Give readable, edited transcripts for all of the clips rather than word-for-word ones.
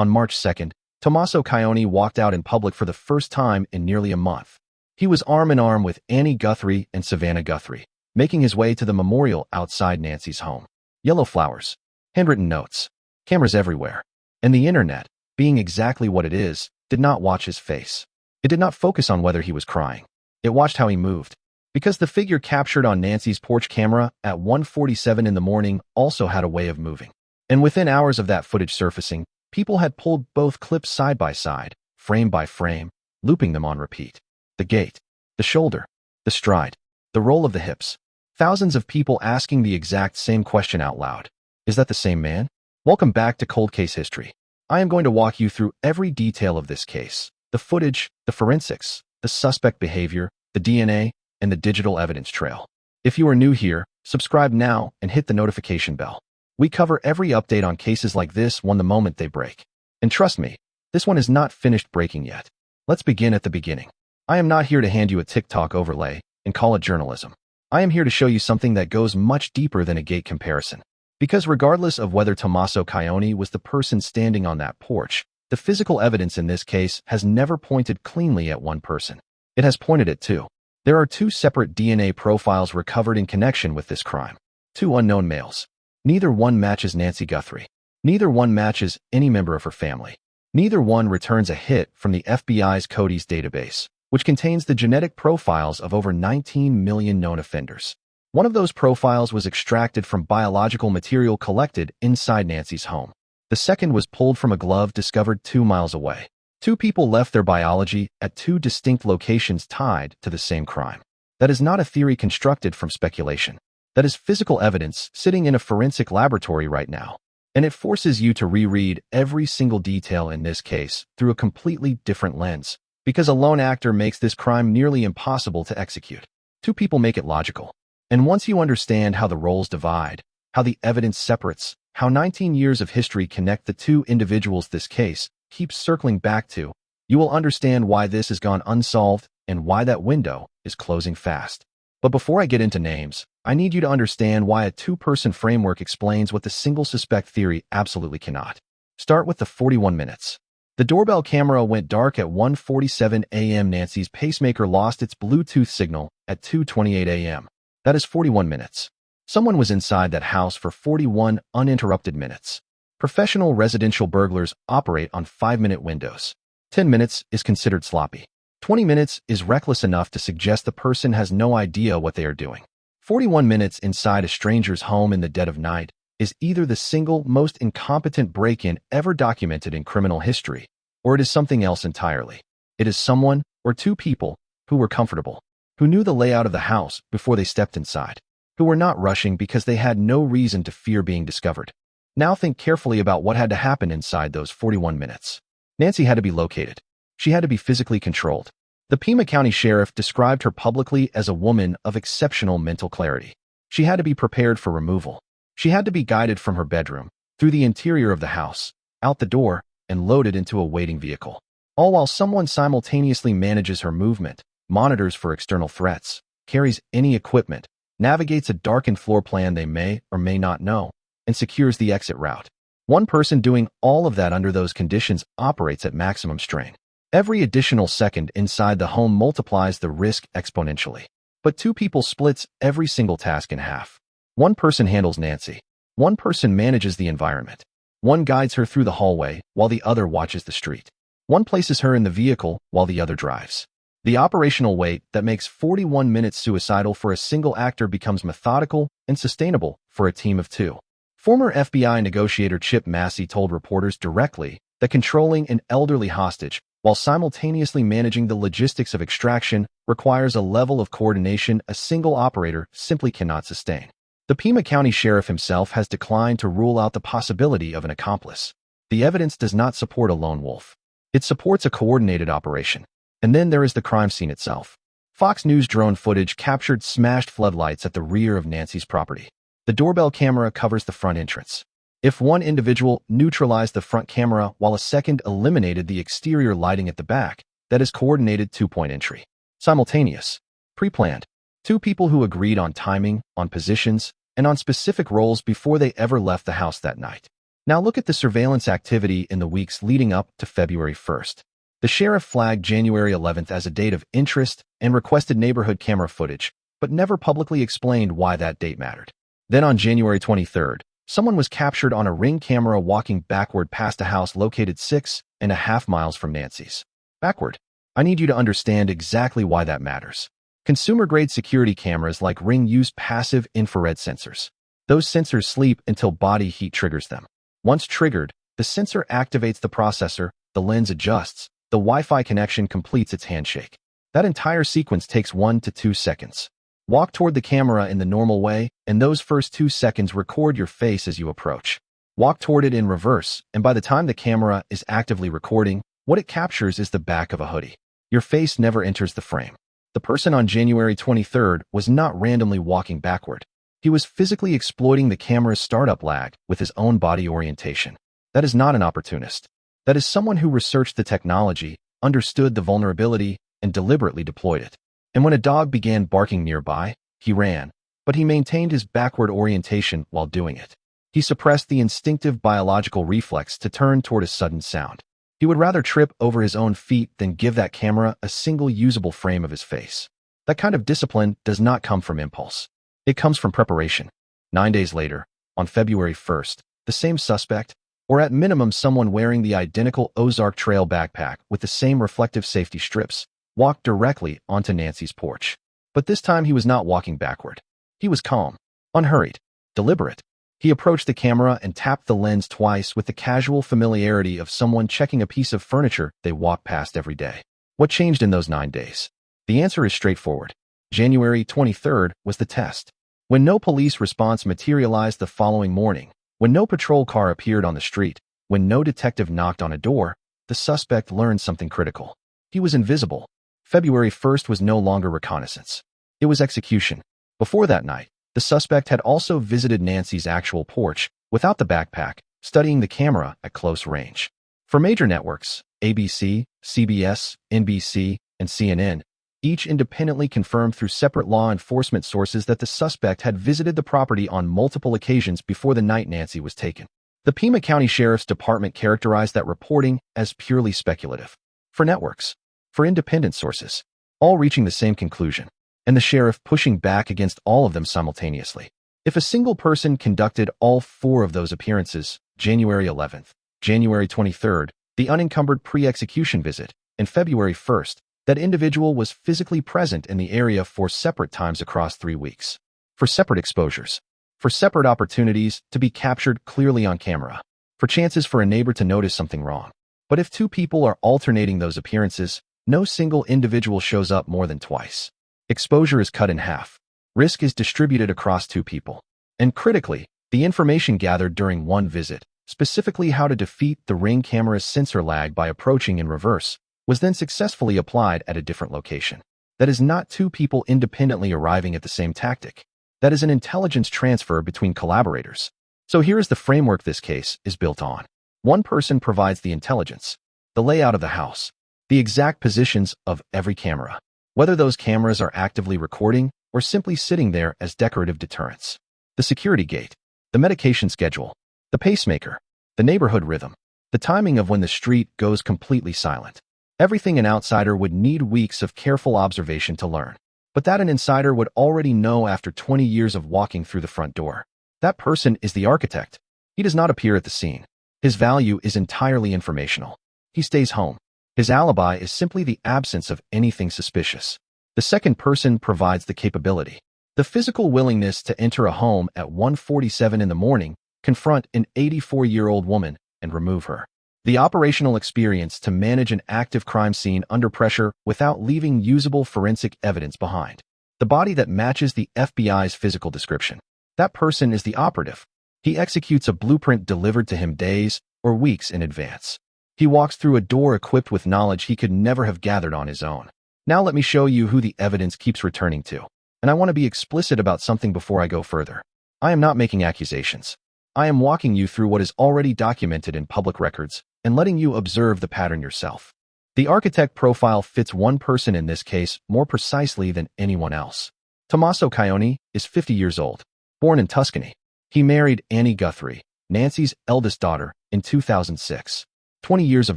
On March 2nd, Tommaso Cioni walked out in public for the first time in nearly a month. He was arm in arm with Nancy Guthrie and Savannah Guthrie, making his way to the memorial outside Nancy's home. Yellow flowers, handwritten notes, cameras everywhere, and the internet, being exactly what it is, did not watch his face. It did not focus on whether he was crying. It watched how he moved. Because the figure captured on Nancy's porch camera at 1:47 in the morning also had a way of moving. And within hours of that footage surfacing, people had pulled both clips side by side, frame by frame, looping them on repeat. The gait, the shoulder, the stride, the roll of the hips. Thousands of people asking the exact same question out loud. Is that the same man? Welcome back to Cold Case History. I am going to walk you through every detail of this case. The footage, the forensics, the suspect behavior, the DNA, and the digital evidence trail. If you are new here, subscribe now and hit the notification bell. We cover every update on cases like this one the moment they break. And trust me, this one is not finished breaking yet. Let's begin at the beginning. I am not here to hand you a TikTok overlay and call it journalism. I am here to show you something that goes much deeper than a gait comparison. Because regardless of whether Tommaso Cioni was the person standing on that porch, the physical evidence in this case has never pointed cleanly at one person. It has pointed at two. There are two separate DNA profiles recovered in connection with this crime. Two unknown males. Neither one matches Nancy Guthrie. Neither one matches any member of her family. Neither one returns a hit from the FBI's CODIS database, which contains the genetic profiles of over 19 million known offenders. One of those profiles was extracted from biological material collected inside Nancy's home. The second was pulled from a glove discovered 2 miles away. Two people left their biology at two distinct locations tied to the same crime. That is not a theory constructed from speculation. That is physical evidence sitting in a forensic laboratory right now. And it forces you to reread every single detail in this case through a completely different lens, because a lone actor makes this crime nearly impossible to execute. Two people make it logical. And once you understand how the roles divide, how the evidence separates, how 19 years of history connect the two individuals this case keeps circling back to, you will understand why this has gone unsolved and why that window is closing fast. But before I get into names, I need you to understand why a two-person framework explains what the single suspect theory absolutely cannot. Start with the 41 minutes. The doorbell camera went dark at 1:47 a.m. Nancy's pacemaker lost its Bluetooth signal at 2:28 a.m. That is 41 minutes. Someone was inside that house for 41 uninterrupted minutes. Professional residential burglars operate on 5-minute windows. 10 minutes is considered sloppy. 20 minutes is reckless enough to suggest the person has no idea what they are doing. 41 minutes inside a stranger's home in the dead of night is either the single most incompetent break-in ever documented in criminal history, or it is something else entirely. It is someone or two people who were comfortable, who knew the layout of the house before they stepped inside, who were not rushing because they had no reason to fear being discovered. Now think carefully about what had to happen inside those 41 minutes. Nancy had to be located. She had to be physically controlled. The Pima County Sheriff described her publicly as a woman of exceptional mental clarity. She had to be prepared for removal. She had to be guided from her bedroom, through the interior of the house, out the door, and loaded into a waiting vehicle. All while someone simultaneously manages her movement, monitors for external threats, carries any equipment, navigates a darkened floor plan they may or may not know, and secures the exit route. One person doing all of that under those conditions operates at maximum strain. Every additional second inside the home multiplies the risk exponentially. But two people splits every single task in half. One person handles Nancy. One person manages the environment. One guides her through the hallway while the other watches the street. One places her in the vehicle while the other drives. The operational weight that makes 41 minutes suicidal for a single actor becomes methodical and sustainable for a team of two. Former FBI negotiator Chip Massey told reporters directly that controlling an elderly hostage while simultaneously managing the logistics of extraction requires a level of coordination a single operator simply cannot sustain. The Pima County Sheriff himself has declined to rule out the possibility of an accomplice. The evidence does not support a lone wolf. It supports a coordinated operation. And then there is the crime scene itself. Fox News drone footage captured smashed floodlights at the rear of Nancy's property. The doorbell camera covers the front entrance. If one individual neutralized the front camera while a second eliminated the exterior lighting at the back, that is coordinated two-point entry. Simultaneous. Pre-planned. Two people who agreed on timing, on positions, and on specific roles before they ever left the house that night. Now look at the surveillance activity in the weeks leading up to February 1st. The sheriff flagged January 11th as a date of interest and requested neighborhood camera footage, but never publicly explained why that date mattered. Then on January 23rd, someone was captured on a Ring camera walking backward past a house located 6.5 miles from Nancy's. Backward. I need you to understand exactly why that matters. Consumer-grade security cameras like Ring use passive infrared sensors. Those sensors sleep until body heat triggers them. Once triggered, the sensor activates the processor, the lens adjusts, the Wi-Fi connection completes its handshake. That entire sequence takes 1 to 2 seconds. Walk toward the camera in the normal way, and those first 2 seconds record your face as you approach. Walk toward it in reverse, and by the time the camera is actively recording, what it captures is the back of a hoodie. Your face never enters the frame. The person on January 23rd was not randomly walking backward. He was physically exploiting the camera's startup lag with his own body orientation. That is not an opportunist. That is someone who researched the technology, understood the vulnerability, and deliberately deployed it. And when a dog began barking nearby, he ran, but he maintained his backward orientation while doing it. He suppressed the instinctive biological reflex to turn toward a sudden sound. He would rather trip over his own feet than give that camera a single usable frame of his face. That kind of discipline does not come from impulse. It comes from preparation. 9 days later, on February 1st, the same suspect, or at minimum someone wearing the identical Ozark Trail backpack with the same reflective safety strips, walked directly onto Nancy's porch. But this time he was not walking backward. He was calm, unhurried, deliberate. He approached the camera and tapped the lens twice with the casual familiarity of someone checking a piece of furniture they walk past every day. What changed in those 9 days? The answer is straightforward. January 23rd was the test. When no police response materialized the following morning, when no patrol car appeared on the street, when no detective knocked on a door, the suspect learned something critical. He was invisible. February 1st was no longer reconnaissance. It was execution. Before that night, the suspect had also visited Nancy's actual porch, without the backpack, studying the camera at close range. For major networks, ABC, CBS, NBC, and CNN, each independently confirmed through separate law enforcement sources that the suspect had visited the property on multiple occasions before the night Nancy was taken. The Pima County Sheriff's Department characterized that reporting as purely speculative. For networks, for independent sources, all reaching the same conclusion, and the sheriff pushing back against all of them simultaneously. If a single person conducted all 4 of those appearances, January 11th, January 23rd, the unencumbered pre-execution visit, and February 1st, that individual was physically present in the area 4 separate times across 3 weeks. For separate exposures. For separate opportunities to be captured clearly on camera. For chances for a neighbor to notice something wrong. But if 2 people are alternating those appearances, no single individual shows up more than twice. Exposure is cut in half. Risk is distributed across 2 people. And critically, the information gathered during one visit, specifically how to defeat the Ring camera's sensor lag by approaching in reverse, was then successfully applied at a different location. That is not 2 people independently arriving at the same tactic. That is an intelligence transfer between collaborators. So here is the framework this case is built on. One person provides the intelligence, the layout of the house, the exact positions of every camera, whether those cameras are actively recording or simply sitting there as decorative deterrents. The security gate, the medication schedule, the pacemaker, the neighborhood rhythm, the timing of when the street goes completely silent. Everything an outsider would need weeks of careful observation to learn, but that an insider would already know after 20 years of walking through the front door. That person is the architect. He does not appear at the scene. His value is entirely informational. He stays home. His alibi is simply the absence of anything suspicious. The second person provides the capability, the physical willingness to enter a home at 1:47 in the morning, confront an 84-year-old woman, and remove her. The operational experience to manage an active crime scene under pressure without leaving usable forensic evidence behind. The body that matches the FBI's physical description. That person is the operative. He executes a blueprint delivered to him days or weeks in advance. He walks through a door equipped with knowledge he could never have gathered on his own. Now let me show you who the evidence keeps returning to. And I want to be explicit about something before I go further. I am not making accusations. I am walking you through what is already documented in public records and letting you observe the pattern yourself. The architect profile fits one person in this case more precisely than anyone else. Tommaso Cioni is 50 years old, born in Tuscany. He married Nancy Guthrie, Nancy's eldest daughter, in 2006. 20 years of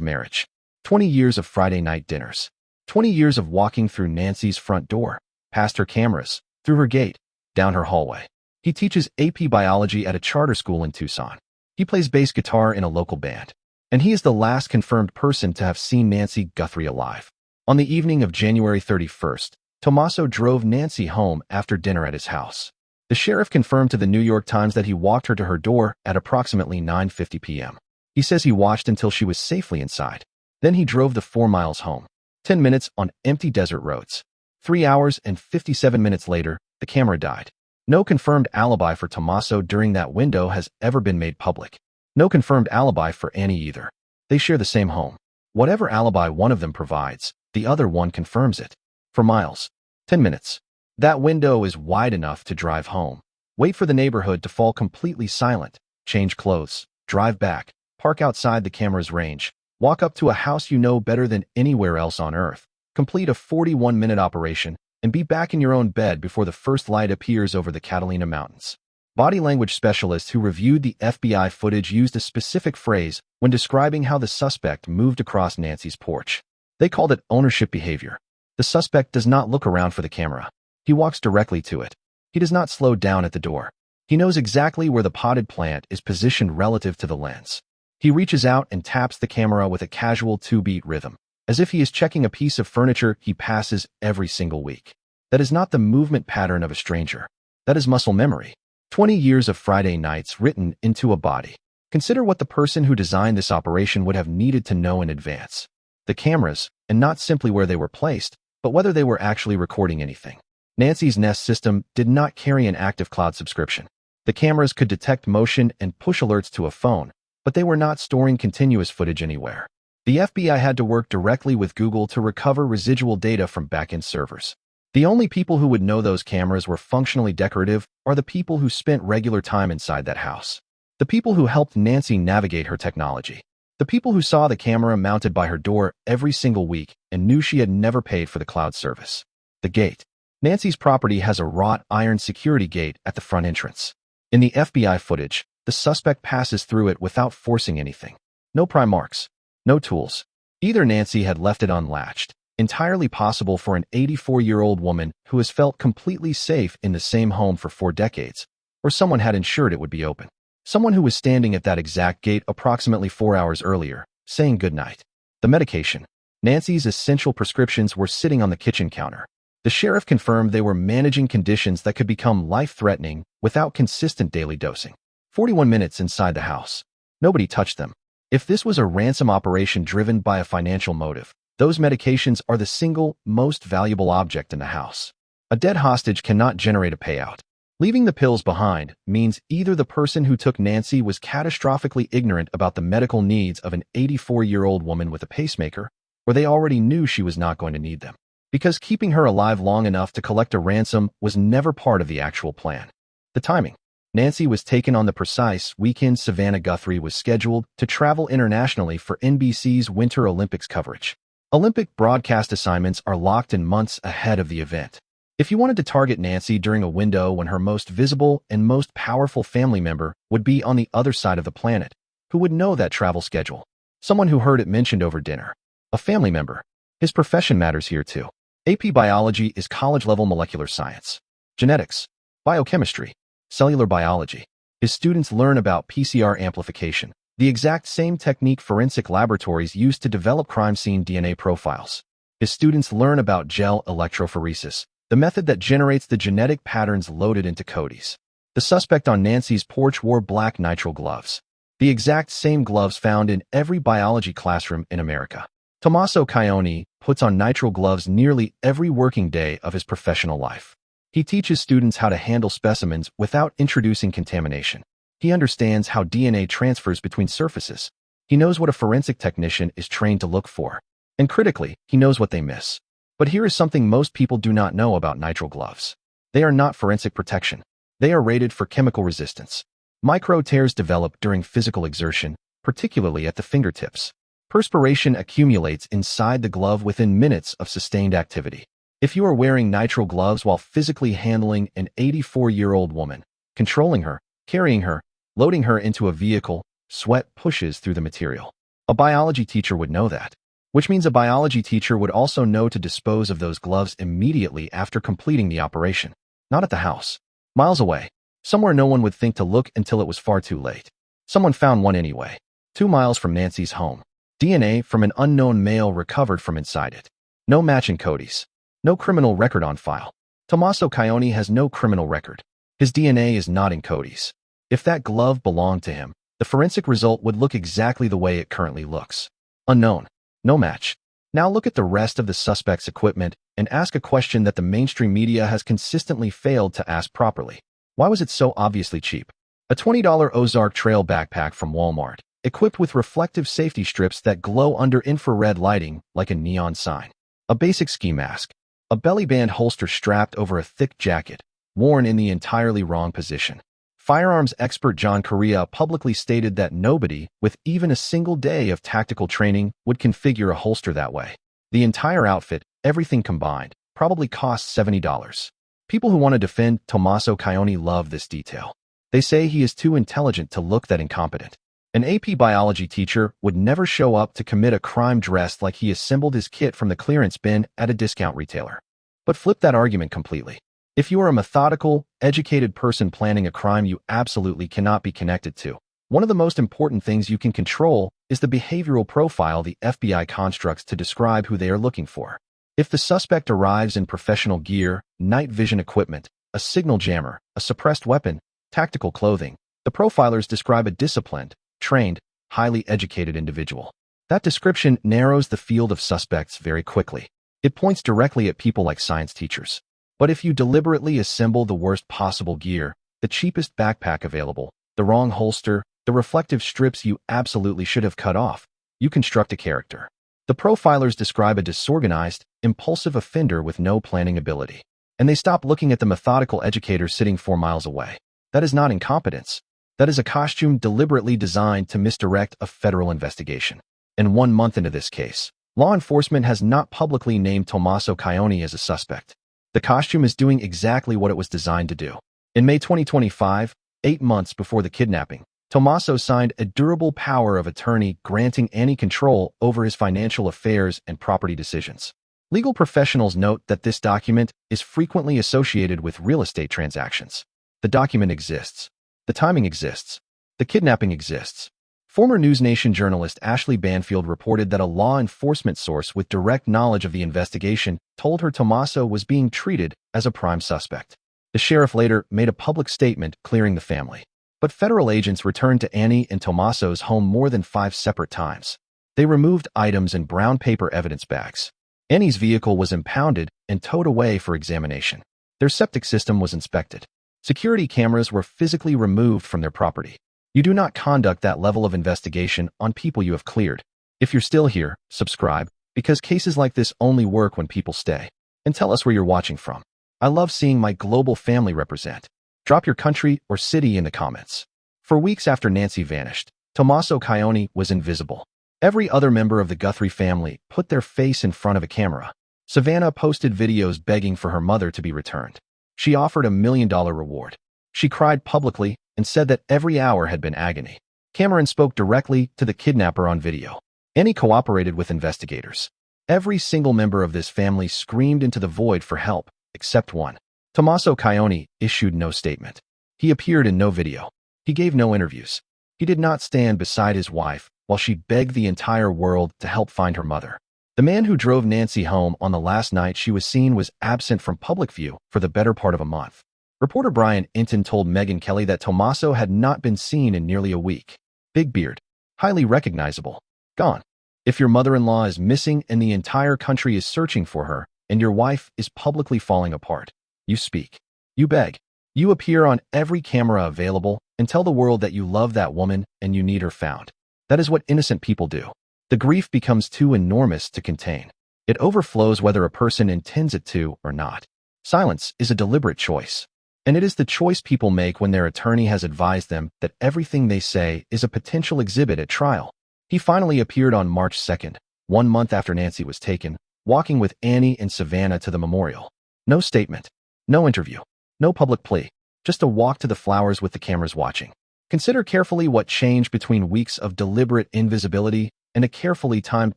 marriage. 20 years of Friday night dinners. 20 years of walking through Nancy's front door, past her cameras, through her gate, down her hallway. He teaches AP biology at a charter school in Tucson. He plays bass guitar in a local band. And he is the last confirmed person to have seen Nancy Guthrie alive. On the evening of January 31st, Tommaso drove Nancy home after dinner at his house. The sheriff confirmed to the New York Times that he walked her to her door at approximately 9:50 p.m. He says he watched until she was safely inside. Then he drove the 4 miles home. 10 minutes on empty desert roads. 3 hours and 57 minutes later, the camera died. No confirmed alibi for Tommaso during that window has ever been made public. No confirmed alibi for Annie either. They share the same home. Whatever alibi one of them provides, the other one confirms it. For miles. 10 minutes. That window is wide enough to drive home. Wait for the neighborhood to fall completely silent. Change clothes. Drive back. Park outside the camera's range. Walk up to a house you know better than anywhere else on Earth. Complete a 41-minute operation, and be back in your own bed before the first light appears over the Catalina Mountains. Body language specialists who reviewed the FBI footage used a specific phrase when describing how the suspect moved across Nancy's porch. They called it ownership behavior. The suspect does not look around for the camera. He walks directly to it. He does not slow down at the door. He knows exactly where the potted plant is positioned relative to the lens. He reaches out and taps the camera with a casual 2-beat rhythm, as if he is checking a piece of furniture he passes every single week. That is not the movement pattern of a stranger. That is muscle memory. 20 years of Friday nights written into a body. Consider what the person who designed this operation would have needed to know in advance. The cameras, and not simply where they were placed, but whether they were actually recording anything. Nancy's Nest system did not carry an active cloud subscription. The cameras could detect motion and push alerts to a phone, but they were not storing continuous footage anywhere. The FBI had to work directly with Google to recover residual data from back-end servers. The only people who would know those cameras were functionally decorative are the people who spent regular time inside that house. The people who helped Nancy navigate her technology. The people who saw the camera mounted by her door every single week and knew she had never paid for the cloud service. The gate. Nancy's property has a wrought iron security gate at the front entrance. In the FBI footage, the suspect passes through it without forcing anything. No pry marks. No tools. Either Nancy had left it unlatched, entirely possible for an 84-year-old woman who has felt completely safe in the same home for 4 decades, or someone had ensured it would be open. Someone who was standing at that exact gate approximately 4 hours earlier, saying goodnight. The medication. Nancy's essential prescriptions were sitting on the kitchen counter. The sheriff confirmed they were managing conditions that could become life-threatening without consistent daily dosing. 41 minutes inside the house. Nobody touched them. If this was a ransom operation driven by a financial motive, those medications are the single most valuable object in the house. A dead hostage cannot generate a payout. Leaving the pills behind means either the person who took Nancy was catastrophically ignorant about the medical needs of an 84-year-old woman with a pacemaker, or they already knew she was not going to need them, because keeping her alive long enough to collect a ransom was never part of the actual plan. The timing. Nancy was taken on the precise weekend Savannah Guthrie was scheduled to travel internationally for NBC's Winter Olympics coverage. Olympic broadcast assignments are locked in months ahead of the event. If you wanted to target Nancy during a window when her most visible and most powerful family member would be on the other side of the planet, who would know that travel schedule? Someone who heard it mentioned over dinner. A family member. His profession matters here too. AP biology is college-level molecular science. Genetics. Biochemistry. Cellular biology. His students learn about PCR amplification, the exact same technique forensic laboratories use to develop crime scene DNA profiles. His students learn about gel electrophoresis, the method that generates the genetic patterns loaded into codies. The suspect on Nancy's porch wore black nitrile gloves, the exact same gloves found in every biology classroom in America. Tommaso Cioni puts on nitrile gloves nearly every working day of his professional life. He teaches students how to handle specimens without introducing contamination. He understands how DNA transfers between surfaces. He knows what a forensic technician is trained to look for. And critically, he knows what they miss. But here is something most people do not know about nitrile gloves. They are not forensic protection. They are rated for chemical resistance. Micro tears develop during physical exertion, particularly at the fingertips. Perspiration accumulates inside the glove within minutes of sustained activity. If you are wearing nitrile gloves while physically handling an 84-year-old woman, controlling her, carrying her, loading her into a vehicle. Sweat pushes through the material. A biology teacher would know that, which means a biology teacher would also know to dispose of those gloves immediately after completing the operation. Not at the house. Miles away. Somewhere no one would think to look until it was far too late. Someone found one anyway. 2 miles from Nancy's home. DNA from an unknown male recovered from inside it. No match in Cody's. No criminal record on file. Tommaso Cioni has no criminal record. His DNA is not in Cody's. If that glove belonged to him, the forensic result would look exactly the way it currently looks. Unknown. No match. Now look at the rest of the suspect's equipment and ask a question that the mainstream media has consistently failed to ask properly. Why was it so obviously cheap? A $20 Ozark Trail backpack from Walmart, equipped with reflective safety strips that glow under infrared lighting like a neon sign. A basic ski mask. A belly band holster strapped over a thick jacket, worn in the entirely wrong position. Firearms expert John Correa publicly stated that nobody, with even a single day of tactical training, would configure a holster that way. The entire outfit, everything combined, probably cost $70. People who want to defend Tommaso Cioni love this detail. They say he is too intelligent to look that incompetent. An AP biology teacher would never show up to commit a crime dressed like he assembled his kit from the clearance bin at a discount retailer. But flip that argument completely. If you are a methodical, educated person planning a crime you absolutely cannot be connected to, one of the most important things you can control is the behavioral profile the FBI constructs to describe who they are looking for. If the suspect arrives in professional gear, night vision equipment, a signal jammer, a suppressed weapon, tactical clothing, the profilers describe a disciplined, trained, highly educated individual. That description narrows the field of suspects very quickly. It points directly at people like science teachers. But if you deliberately assemble the worst possible gear, the cheapest backpack available, the wrong holster, the reflective strips you absolutely should have cut off, you construct a character. The profilers describe a disorganized, impulsive offender with no planning ability. And they stop looking at the methodical educator sitting 4 miles away. That is not incompetence. That is a costume deliberately designed to misdirect a federal investigation. And 1 month into this case, law enforcement has not publicly named Tommaso Cioni as a suspect. The costume is doing exactly what it was designed to do. In May 2025, 8 months before the kidnapping, Tommaso signed a durable power of attorney granting any control over his financial affairs and property decisions. Legal professionals note that this document is frequently associated with real estate transactions. The document exists. The timing exists. The kidnapping exists. Former NewsNation journalist Ashley Banfield reported that a law enforcement source with direct knowledge of the investigation told her Tommaso was being treated as a prime suspect. The sheriff later made a public statement clearing the family. But federal agents returned to Annie and Tommaso's home more than 5 separate times. They removed items in brown paper evidence bags. Annie's vehicle was impounded and towed away for examination. Their septic system was inspected. Security cameras were physically removed from their property. You do not conduct that level of investigation on people you have cleared. If you're still here, subscribe, because cases like this only work when people stay. And tell us where you're watching from. I love seeing my global family represent. Drop your country or city in the comments. For weeks after Nancy vanished, Tommaso Cioni was invisible. Every other member of the Guthrie family put their face in front of a camera. Savannah posted videos begging for her mother to be returned. She offered $1 million reward. She cried publicly and said that every hour had been agony. Cameron spoke directly to the kidnapper on video. Annie cooperated with investigators. Every single member of this family screamed into the void for help, except one. Tommaso Cioni issued no statement. He appeared in no video. He gave no interviews. He did not stand beside his wife while she begged the entire world to help find her mother. The man who drove Nancy home on the last night she was seen was absent from public view for the better part of a month. Reporter Brian Inton told Megyn Kelly that Tommaso had not been seen in nearly a week. Big beard. Highly recognizable. Gone. If your mother-in-law is missing and the entire country is searching for her, and your wife is publicly falling apart, you speak. You beg. You appear on every camera available and tell the world that you love that woman and you need her found. That is what innocent people do. The grief becomes too enormous to contain. It overflows whether a person intends it to or not. Silence is a deliberate choice. And it is the choice people make when their attorney has advised them that everything they say is a potential exhibit at trial. He finally appeared on March 2nd, 1 month after Nancy was taken, walking with Annie and Savannah to the memorial. No statement. No interview. No public plea. Just a walk to the flowers with the cameras watching. Consider carefully what changed between weeks of deliberate invisibility and a carefully timed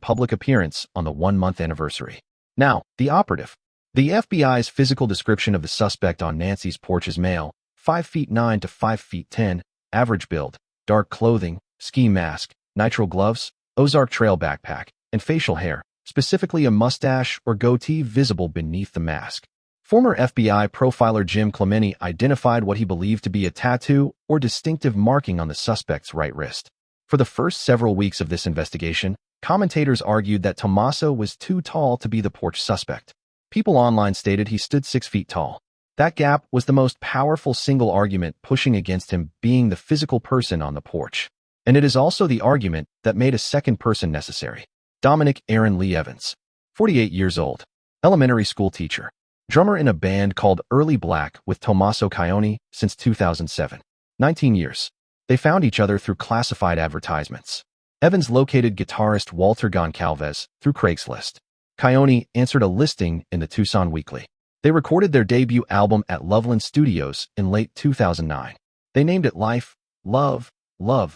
public appearance on the 1-month anniversary. Now, the operative. The FBI's physical description of the suspect on Nancy's porch is male, 5'9" to 5'10", average build, dark clothing, ski mask, nitrile gloves, Ozark Trail backpack, and facial hair, specifically a mustache or goatee visible beneath the mask. Former FBI profiler Jim Clementi identified what he believed to be a tattoo or distinctive marking on the suspect's right wrist. For the first several weeks of this investigation, commentators argued that Tommaso was too tall to be the porch suspect. People online stated he stood 6 feet tall. That gap was the most powerful single argument pushing against him being the physical person on the porch. And it is also the argument that made a second person necessary. Dominic Evans, 48 years old, elementary school teacher, drummer in a band called Early Black with Tommaso Cioni since 2007. 19 years. They found each other through classified advertisements. Evans located guitarist Walter Goncalves through Craigslist. Cioni answered a listing in the Tucson Weekly. They recorded their debut album at Loveland Studios in late 2009. They named it Life, Love,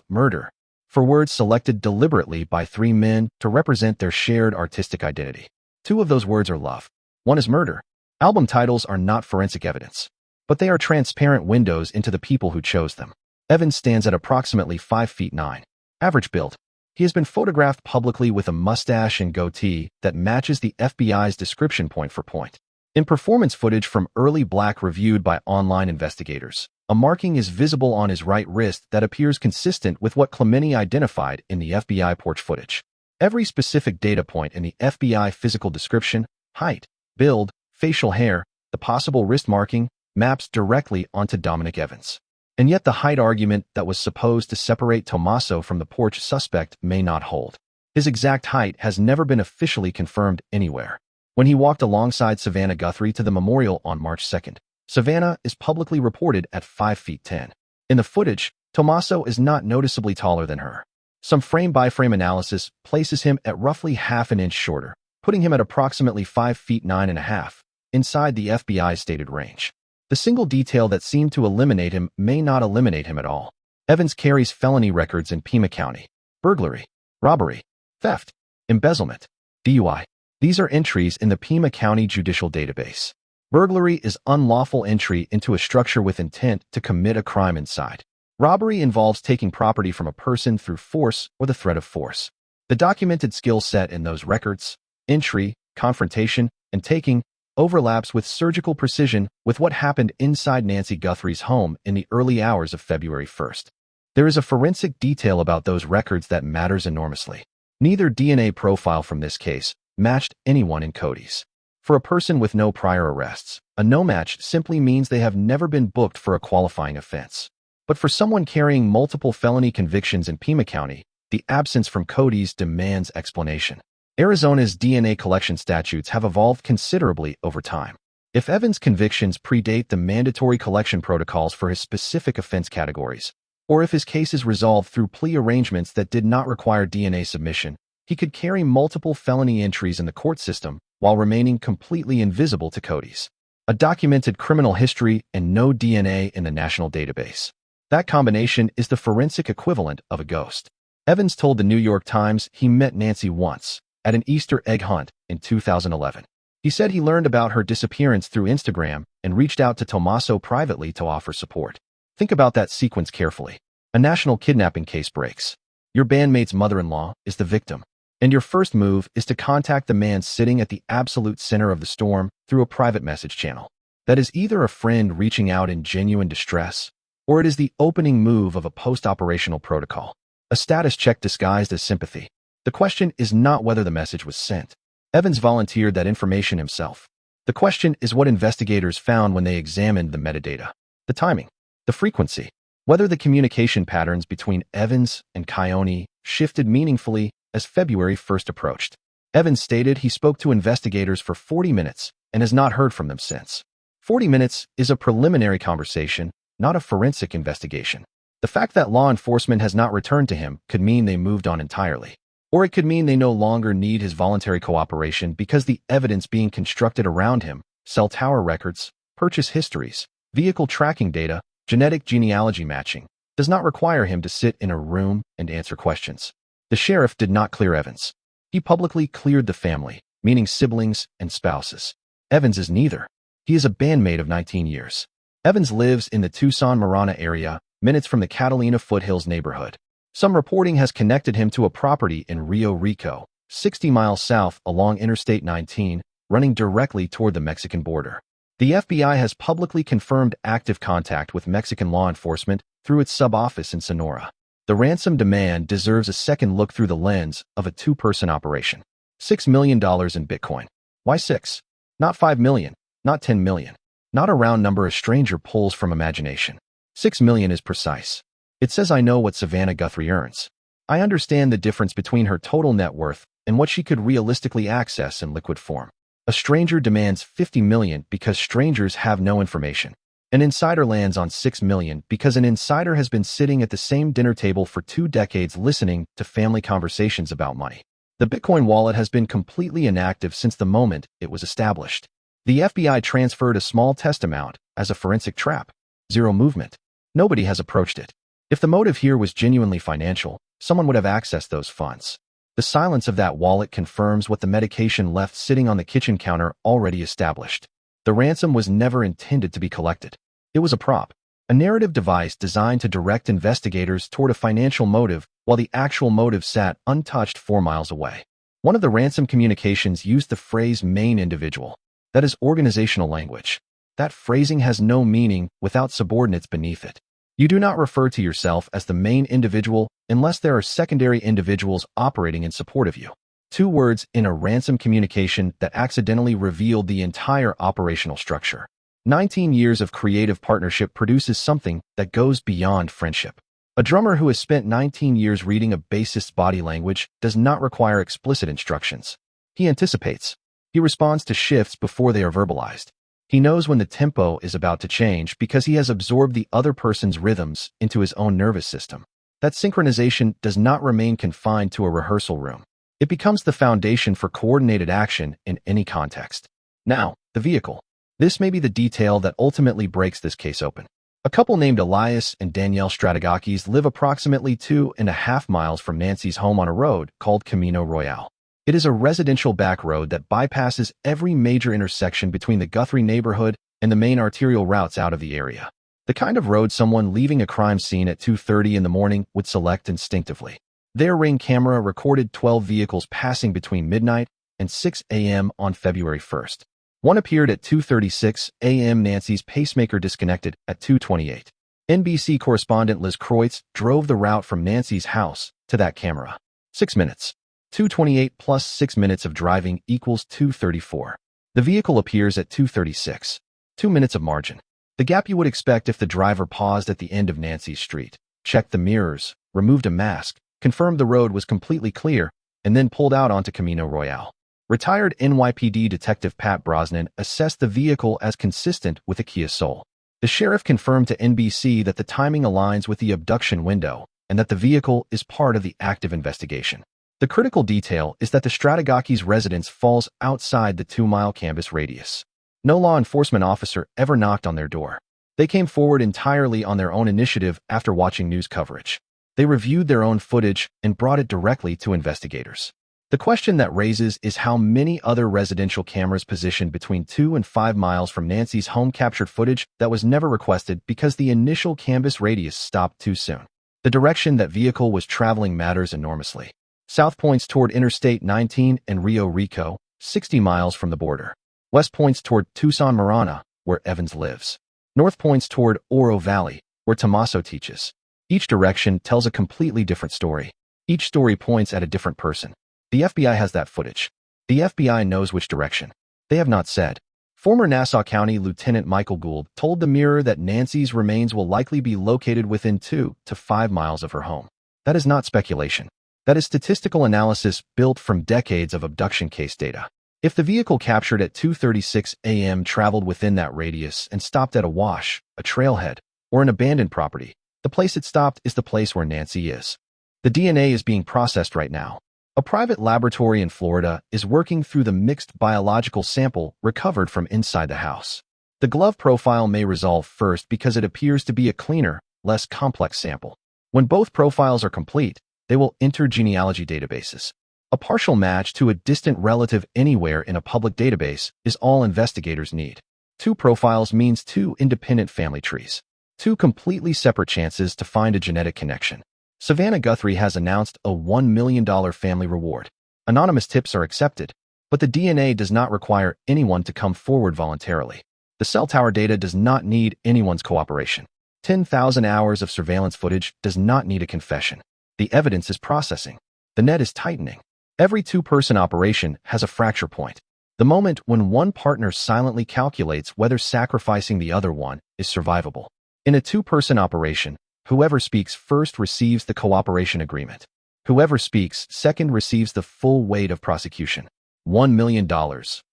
Murder, for words selected deliberately by 3 men to represent their shared artistic identity. 2 of those words are love. 1 is murder. Album titles are not forensic evidence, but they are transparent windows into the people who chose them. Evans stands at approximately 5'9", average build. He has been photographed publicly with a mustache and goatee that matches the FBI's description point for point. In performance footage from Early Black reviewed by online investigators, a marking is visible on his right wrist that appears consistent with what Clementi identified in the FBI porch footage. Every specific data point in the FBI physical description, height, build, facial hair, the possible wrist marking, maps directly onto Dominic Evans. And yet the height argument that was supposed to separate Tommaso from the porch suspect may not hold. His exact height has never been officially confirmed anywhere. When he walked alongside Savannah Guthrie to the memorial on March 2nd, Savannah is publicly reported at 5'10". In the footage, Tommaso is not noticeably taller than her. Some frame-by-frame analysis places him at roughly half an inch shorter, putting him at approximately 5'9.5", inside the FBI's stated range. The single detail that seemed to eliminate him may not eliminate him at all. Evans carries felony records in Pima County: burglary, robbery, theft, embezzlement, DUI. These are entries in the Pima County Judicial Database. Burglary is unlawful entry into a structure with intent to commit a crime inside. Robbery involves taking property from a person through force or the threat of force. The documented skill set in those records, entry, confrontation, and taking, overlaps with surgical precision with what happened inside Nancy Guthrie's home in the early hours of February 1st. There is a forensic detail about those records that matters enormously. Neither DNA profile from this case matched anyone in Cody's. For a person with no prior arrests, a no match simply means they have never been booked for a qualifying offense. But for someone carrying multiple felony convictions in Pima County, the absence from Cody's demands explanation. Arizona's DNA collection statutes have evolved considerably over time. If Evans' convictions predate the mandatory collection protocols for his specific offense categories, or if his case is resolved through plea arrangements that did not require DNA submission, he could carry multiple felony entries in the court system while remaining completely invisible to Cody's. A documented criminal history and no DNA in the national database. That combination is the forensic equivalent of a ghost. Evans told the New York Times he met Nancy once, at an Easter egg hunt in 2011. He said he learned about her disappearance through Instagram and reached out to Tommaso privately to offer support. Think about that sequence carefully. A national kidnapping case breaks. Your bandmate's mother-in-law is the victim, and your first move is to contact the man sitting at the absolute center of the storm through a private message channel. That is either a friend reaching out in genuine distress, or it is the opening move of a post-operational protocol, a status check disguised as sympathy. The question is not whether the message was sent. Evans volunteered that information himself. The question is what investigators found when they examined the metadata. The timing, the frequency, whether the communication patterns between Evans and Cioni shifted meaningfully as February 1st approached. Evans stated he spoke to investigators for 40 minutes and has not heard from them since. 40 minutes is a preliminary conversation, not a forensic investigation. The fact that law enforcement has not returned to him could mean they moved on entirely. Or it could mean they no longer need his voluntary cooperation because the evidence being constructed around him, cell tower records, purchase histories, vehicle tracking data, genetic genealogy matching, does not require him to sit in a room and answer questions. The sheriff did not clear Evans. He publicly cleared the family, meaning siblings and spouses. Evans is neither. He is a bandmate of 19 years. Evans lives in the Tucson Marana area, minutes from the Catalina Foothills neighborhood. Some reporting has connected him to a property in Rio Rico, 60 miles south along Interstate 19, running directly toward the Mexican border. The FBI has publicly confirmed active contact with Mexican law enforcement through its sub-office in Sonora. The ransom demand deserves a second look through the lens of a two-person operation. $6 million in Bitcoin. Why 6? Not 5 million, not 10 million. Not a round number a stranger pulls from imagination. 6 million is precise. It says I know what Savannah Guthrie earns. I understand the difference between her total net worth and what she could realistically access in liquid form. A stranger demands 50 million because strangers have no information. An insider lands on 6 million because an insider has been sitting at the same dinner table for 2 decades listening to family conversations about money. The Bitcoin wallet has been completely inactive since the moment it was established. The FBI transferred a small test amount as a forensic trap. Zero movement. Nobody has approached it. If the motive here was genuinely financial, someone would have accessed those funds. The silence of that wallet confirms what the medication left sitting on the kitchen counter already established. The ransom was never intended to be collected. It was a prop, a narrative device designed to direct investigators toward a financial motive while the actual motive sat untouched 4 miles away. One of the ransom communications used the phrase main individual. That is organizational language. That phrasing has no meaning without subordinates beneath it. You do not refer to yourself as the main individual unless there are secondary individuals operating in support of you. 2 words in a ransom communication that accidentally revealed the entire operational structure. 19 years of creative partnership produces something that goes beyond friendship. A drummer who has spent 19 years reading a bassist's body language does not require explicit instructions. He anticipates. He responds to shifts before they are verbalized. He knows when the tempo is about to change because he has absorbed the other person's rhythms into his own nervous system. That synchronization does not remain confined to a rehearsal room. It becomes the foundation for coordinated action in any context. Now, the vehicle. This may be the detail that ultimately breaks this case open. A couple named Elias and Danielle Strategakis live approximately 2.5 miles from Nancy's home on a road called Camino Royale. It is a residential back road that bypasses every major intersection between the Guthrie neighborhood and the main arterial routes out of the area. The kind of road someone leaving a crime scene at 2:30 in the morning would select instinctively. Their Ring camera recorded 12 vehicles passing between midnight and 6 a.m. on February 1st. One appeared at 2:36 a.m. Nancy's pacemaker disconnected at 2:28. NBC correspondent Liz Kreutz drove the route from Nancy's house to that camera. 6 minutes. 2:28 plus 6 minutes of driving equals 2:34. The vehicle appears at 2:36. 2 minutes of margin. The gap you would expect if the driver paused at the end of Nancy's street, checked the mirrors, removed a mask, confirmed the road was completely clear, and then pulled out onto Camino Royale. Retired NYPD Detective Pat Brosnan assessed the vehicle as consistent with a Kia Soul. The sheriff confirmed to NBC that the timing aligns with the abduction window and that the vehicle is part of the active investigation. The critical detail is that the Strategakis' residence falls outside the 2-mile canvas radius. No law enforcement officer ever knocked on their door. They came forward entirely on their own initiative after watching news coverage. They reviewed their own footage and brought it directly to investigators. The question that raises is how many other residential cameras positioned between 2 and 5 miles from Nancy's home captured footage that was never requested because the initial canvas radius stopped too soon. The direction that vehicle was traveling matters enormously. South points toward Interstate 19 and Rio Rico, 60 miles from the border. West points toward Tucson, Marana, where Evans lives. North points toward Oro Valley, where Tommaso teaches. Each direction tells a completely different story. Each story points at a different person. The FBI has that footage. The FBI knows which direction. They have not said. Former Nassau County Lieutenant Michael Gould told the Mirror that Nancy's remains will likely be located within 2 to 5 miles of her home. That is not speculation. That is statistical analysis built from decades of abduction case data. If the vehicle captured at 2:36 a.m. traveled within that radius and stopped at a wash, a trailhead, or an abandoned property, the place it stopped is the place where Nancy is. The DNA is being processed right now. A private laboratory in Florida is working through the mixed biological sample recovered from inside the house. The glove profile may resolve first because it appears to be a cleaner, less complex sample. When both profiles are complete, they will enter genealogy databases. A partial match to a distant relative anywhere in a public database is all investigators need. Two profiles means two independent family trees. Two completely separate chances to find a genetic connection. Savannah Guthrie has announced a $1 million family reward. Anonymous tips are accepted, but the DNA does not require anyone to come forward voluntarily. The cell tower data does not need anyone's cooperation. 10,000 hours of surveillance footage does not need a confession. The evidence is processing. The net is tightening. Every two-person operation has a fracture point. The moment when one partner silently calculates whether sacrificing the other one is survivable. In a two-person operation, whoever speaks first receives the cooperation agreement. Whoever speaks second receives the full weight of prosecution. $1 million,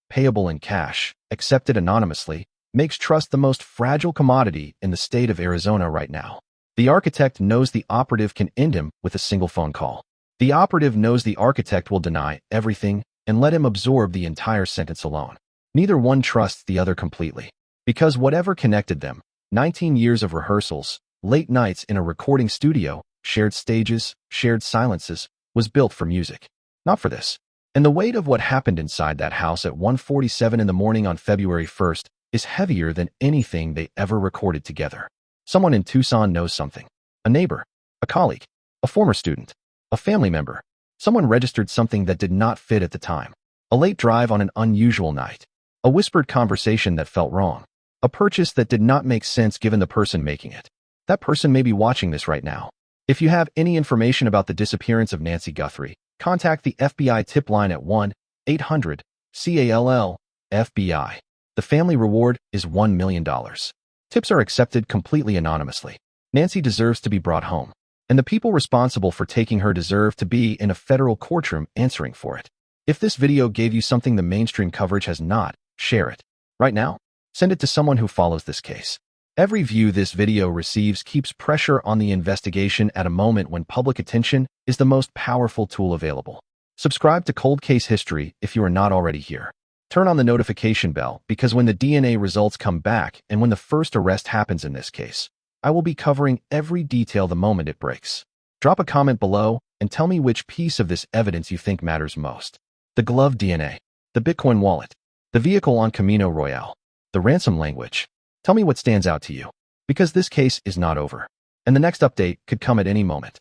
payable in cash, accepted anonymously, makes trust the most fragile commodity in the state of Arizona right now. The architect knows the operative can end him with a single phone call. The operative knows the architect will deny everything and let him absorb the entire sentence alone. Neither one trusts the other completely. Because whatever connected them, 19 years of rehearsals, late nights in a recording studio, shared stages, shared silences, was built for music. Not for this. And the weight of what happened inside that house at 1:47 in the morning on February 1st is heavier than anything they ever recorded together. Someone in Tucson knows something. A neighbor, a colleague, a former student, a family member. Someone registered something that did not fit at the time. A late drive on an unusual night. A whispered conversation that felt wrong. A purchase that did not make sense given the person making it. That person may be watching this right now. If you have any information about the disappearance of Nancy Guthrie, contact the FBI tip line at 1-800-CALL-FBI. The family reward is $1 million. Tips are accepted completely anonymously. Nancy deserves to be brought home, and the people responsible for taking her deserve to be in a federal courtroom answering for it. If this video gave you something the mainstream coverage has not, share it. Right now, send it to someone who follows this case. Every view this video receives keeps pressure on the investigation at a moment when public attention is the most powerful tool available. Subscribe to Cold Case History if you are not already here. Turn on the notification bell because when the DNA results come back and when the first arrest happens in this case, I will be covering every detail the moment it breaks. Drop a comment below and tell me which piece of this evidence you think matters most. The glove DNA, the Bitcoin wallet, the vehicle on Camino Royale, the ransom language. Tell me what stands out to you, because this case is not over, and the next update could come at any moment.